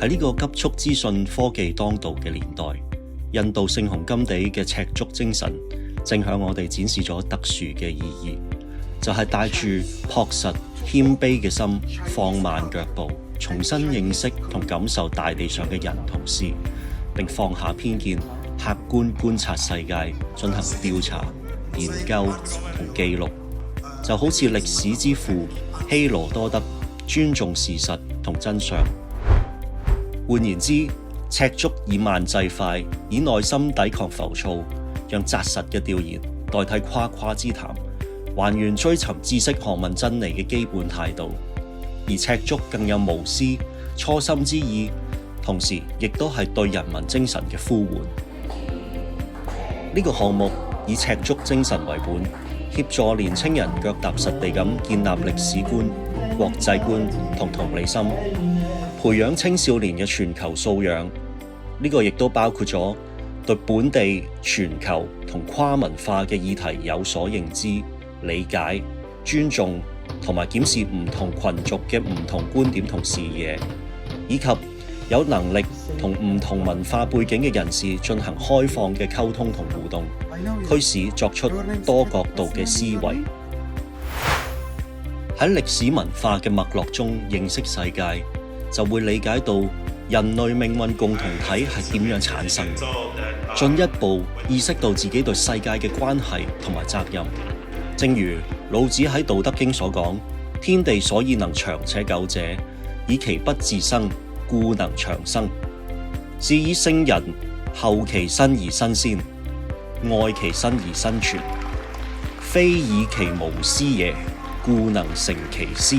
喺呢個急速資訊科技當道嘅年代，印度聖雄甘地嘅赤足精神正向我哋展示咗特殊嘅意義，就係帶住樸實謙卑嘅心，放慢腳步，重新認識同感受大地上嘅人同事，並放下偏見，客觀觀察世界，進行調查、研究同記錄。就好似歷史之父希羅多德尊重事實同真相。換言之，赤足以慢制快，以內心抵抗浮躁，讓紮實嘅調研代替誇誇之談，還原追尋知識學問真理嘅基本態度。而赤足更有無私初心之意，同時亦都係對人民精神嘅呼喚。呢個項目以赤足精神為本，協助年青人腳踏實地咁建立歷史觀、國際觀同同理心，培養青少年嘅全球素養。呢個亦都包括咗對本地、全球同跨文化嘅議題有所認知、理解、尊重，同埋檢視唔同群族嘅唔同觀點同視野，以及有能力同唔同文化背景嘅人士進行開放嘅溝通同互動，驅使作出多角度嘅思維。喺歷史文化嘅脈絡中認識世界，就會理解到人類命運共同體係點樣產生，進一步意識到自己對世界嘅關係同埋責任。正如老子喺《道德經》所講：天地所以能長且久者，以其不自生，故能長生。是以聖人後其身而身先，愛其身而身全，非以其無私也，故能成其私。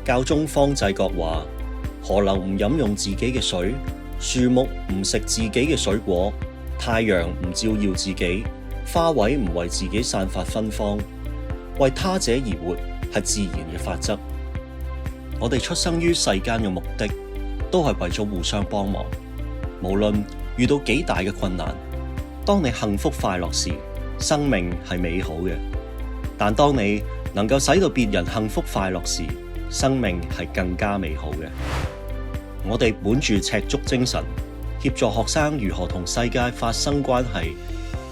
教宗方濟各話：河流唔飲用自己嘅水，樹木唔食自己嘅水果，太陽唔照耀自己，花卉唔為自己散發芬芳，為他者而活係自然嘅法則。我哋出生於世間嘅目的，都係為咗互相幫忙。無論遇到幾大嘅困難，當你幸福快樂時，生命係美好嘅；但當你能夠使到別人幸福快樂時，生命係更加美好嘅。我哋本住赤足精神，協助學生如何同世界發生關係，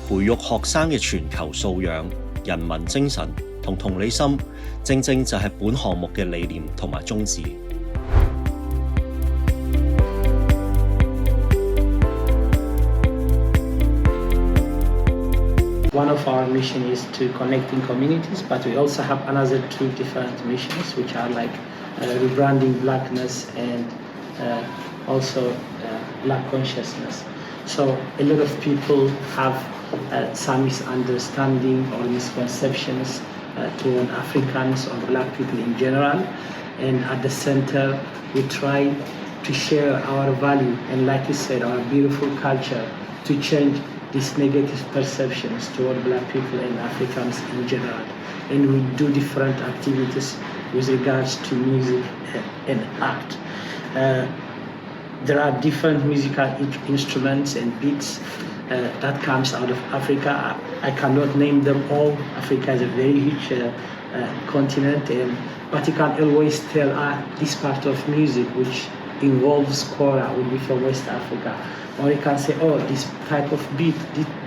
培育學生嘅全球素養、人民精神同同理心，正正就係本項目嘅理念同埋宗旨。One of our missions is to connecting communities, but we also have another two different missions, which are like rebranding blackness and also black consciousness. So a lot of people have some misunderstanding or misconceptions toward Africans or black people in general. And at the center, we try to share our value and, like you said, our beautiful culture to change these negative perceptions toward black people and Africans in general. And we do different activities with regards to music and art. There are different musical instruments and beats that comes out of Africa. I cannot name them all. Africa is a very huge continent, but you can always tell this part of music which involves kora will be from West Africa. Or you can say, oh, this type of beat,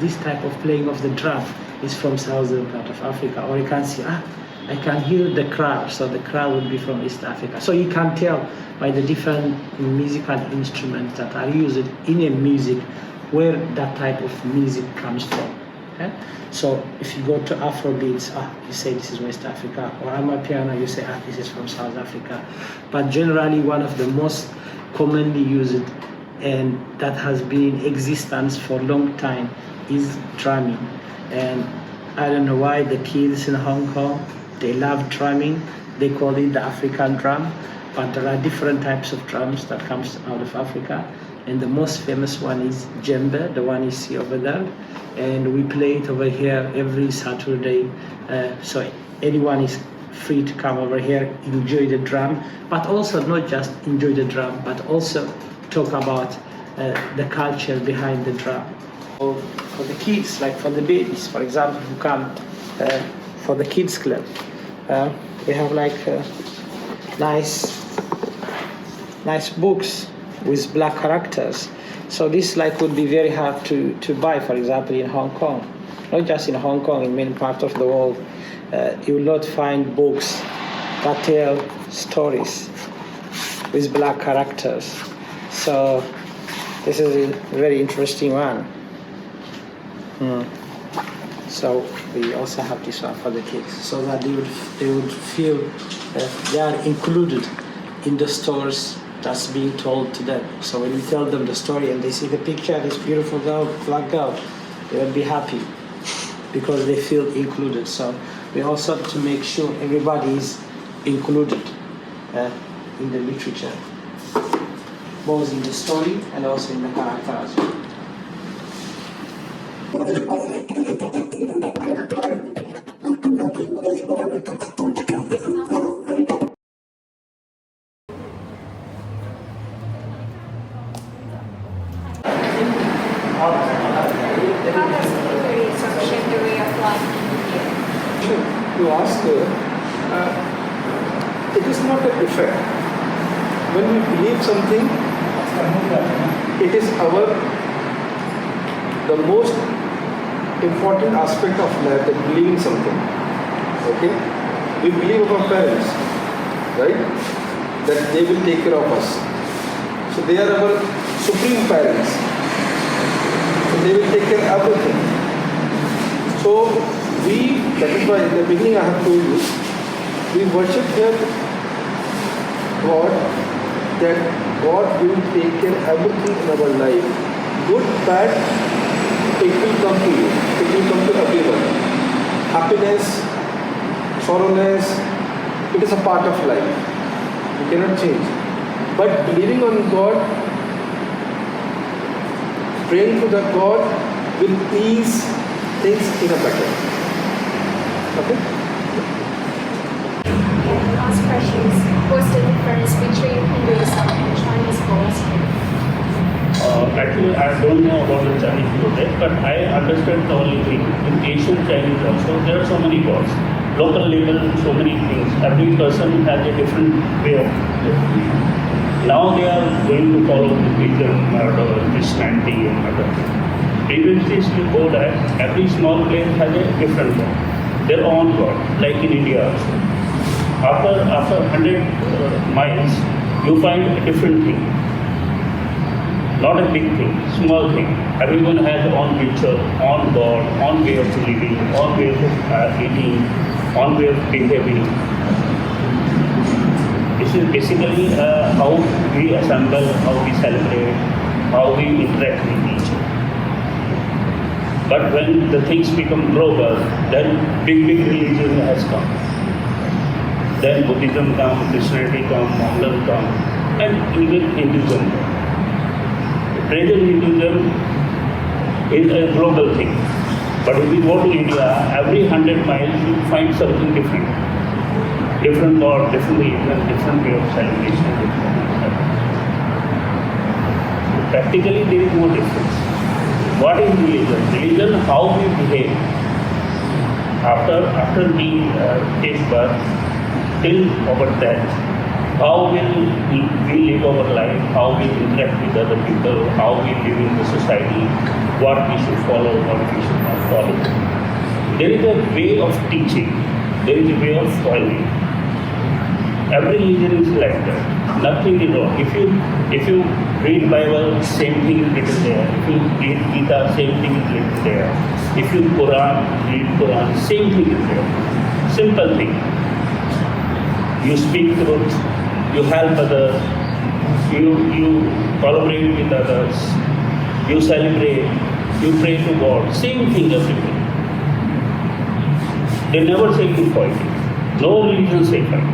this type of playing of the drum is from southern part of Africa. Or you can say, I can hear the crowd, so the crowd will be from East Africa. So you can tell by the different musical instruments that are used in a music where that type of music comes from. Okay? So if you go to Afrobeats, you say this is West Africa, or Amapiano, you say this is from South Africa. But generally one of the most commonly used and that has been in existence for a long time is drumming. And I don't know why the kids in Hong Kong, they love drumming. They call it the African drum, but there are different types of drums that comes out of Africa. And the most famous one is djembe, the one you see over there. And we play it over here every Saturday. So anyone is free to come over here, enjoy the drum, but also not just enjoy the drum, but also talk about the culture behind the drum. For the kids, like for the babies, for example, who come for the kids club, we have like nice nice books with black characters. So this would be very hard to buy, for example, in Hong Kong. Not just in Hong Kong, in many parts of the world, you will not find books that tell stories with black characters. So this is a very interesting one. So we also have this one for the kids, so that they would feel that they are included in the stories that's being told to them. So when you tell them the story and they see the picture, this beautiful girl, black girl, they will be happy because they feel included. So we also have to make sure everybody is included in the literature, both in the story and also in the character as well. How does pluralism shape the way of life in India? You ask, it is not an effect. When we believe something, it is the most important aspect of life, that believing something. Okay? We believe our parents, right? That they will take care of us. So they are our supreme parents. So they will take care of everything. So that is why in the beginning I have told you, we worship here God, that God will take care of everything in our life. Good, bad, it will come to you. It will come to everyone. Happiness, sorrowness, it is a part of life. You cannot change. But believing on God, praying to the God will ease things in a better. Okay? And the last question is, what's the difference between Hinduism and Chinese philosophy? Actually, I don't know about the Chinese Buddhist, but I understand the only thing. In Asian Chinese also, there are so many gods. Local level, so many things. Every person has a different way of living. Now they are going to follow Buddhism or Christianity and other things. Previously, if you go there, every small place has a different god, their own god, like in India also. After 100 miles, you find a different thing. Not a big thing, small thing. Everyone has own ritual, own god, own way of living, own way of eating, own way of behaving. This is basically how we assemble, how we celebrate, how we interact with each other. But when the things become global, then big religion has come. Then Buddhism comes, Christianity comes, Muslim comes, and even Hinduism comes. Present Hinduism is a global thing. But if you go to India, every 100 miles you find something different. Different God, different religion, different way of celebration. Practically there is no difference. What is religion? Religion, how we behave. After we take birth, till our death, how will we live our life, how we interact with other people, how we live in the society, what we should follow, what we should not follow. There is a way of teaching, there is a way of following. Every religion is like that. Nothing is wrong. If you read Bible, same thing is written there. If you read Gita, same thing is written there. If you read Quran, same thing is there. Simple thing. You speak truth, you help others, you collaborate with others, you celebrate, you pray to God. Same thing everywhere. They never say you fighting. No religion say fight.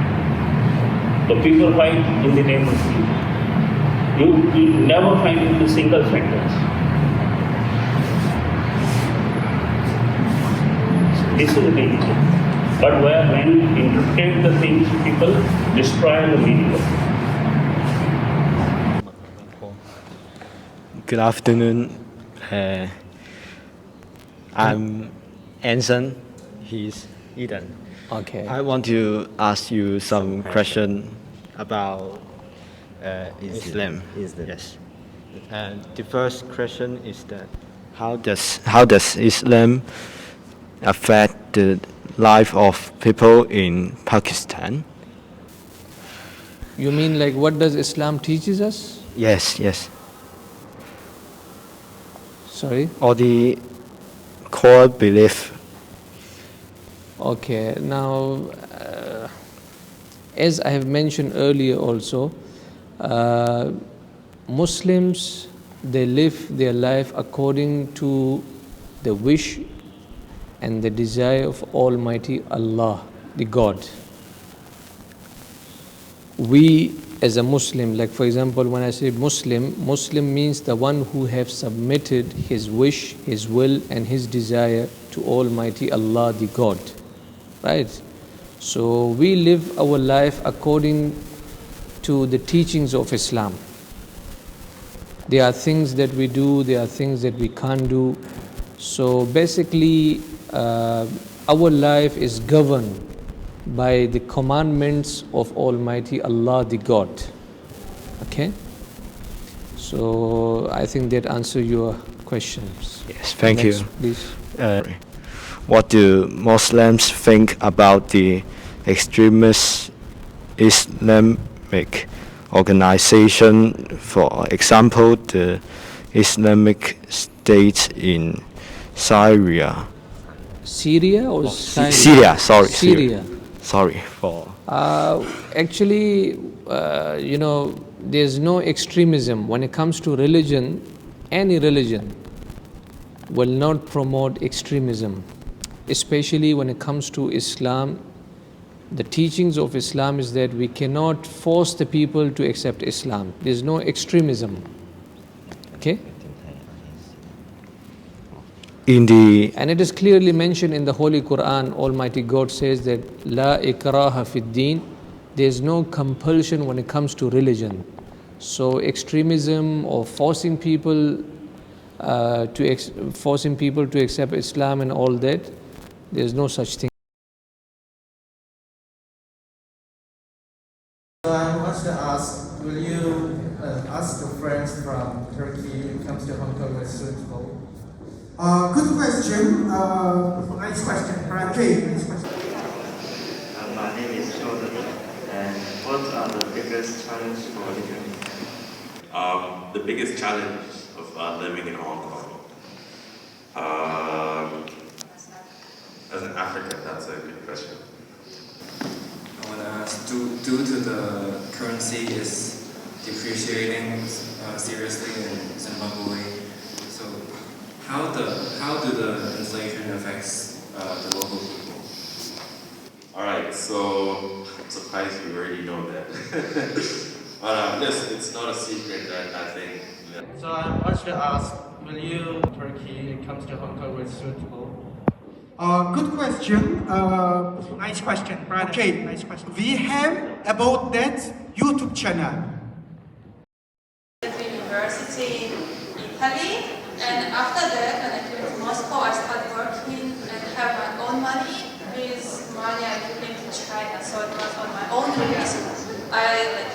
The people fight in the name of God. You never find it in a single sentence. This is the religion. But when you interpret the things, people destroy the meaning of it. Good afternoon. I'm Anson. He's Eden. Okay. I want to ask you some question about Islam. Islam. Yes. And the first question is that how does Islam affect the life of people in Pakistan? You mean like what does Islam teaches us? Yes, yes. Sorry? Or the core belief. Okay, now as I have mentioned earlier also, Muslims, they live their life according to the wish and the desire of Almighty Allah, the God. We as a Muslim, like for example when I say Muslim, Muslim means the one who have submitted his wish, his will and his desire to Almighty Allah, the God. Right? So we live our life according to the teachings of Islam. There are things that we do, there are things that we can't do. So basically, our life is governed by the commandments of Almighty Allah, the God. Okay? So I think that answers your questions. Yes, thank Next, you. please. What do Muslims think about the extremist Islamic organization, for example, the Islamic State in Syria? Syria or Syria? Syria, sorry. Syria. Sorry for... Actually, there's no extremism. When it comes to religion, any religion will not promote extremism. Especially when it comes to Islam, the teachings of Islam is that we cannot force the people to accept Islam. There's no extremism. Okay? And it is clearly mentioned in the Holy Quran. Almighty God says that La ikraha fid deen. There's no compulsion when it comes to religion. So extremism or forcing people to accept Islam and all that, there's no such thing. So I want to ask, will you ask your friends from Turkey who comes to Hong Kong as suitable? Good question. Nice question. Okay. Nice question. My name is Jordan, and what are the biggest challenges for living? The biggest challenge of living in Hong Kong. As an African, that's a good question. I want to ask, due to the currency is depreciating seriously in Zimbabwe, so how do the inflation affects the local people? All right, so I'm surprised you already know that. But yes, it's not a secret that I think. So I want to ask, will you Turkey comes to Hong Kong as suitable? Good question. Nice question. Okay. Nice question. We have about that YouTube channel. At the university in Italy, and after that, when I came to Moscow, I started working and have my own money with money I came to China. So it was on my own risk. I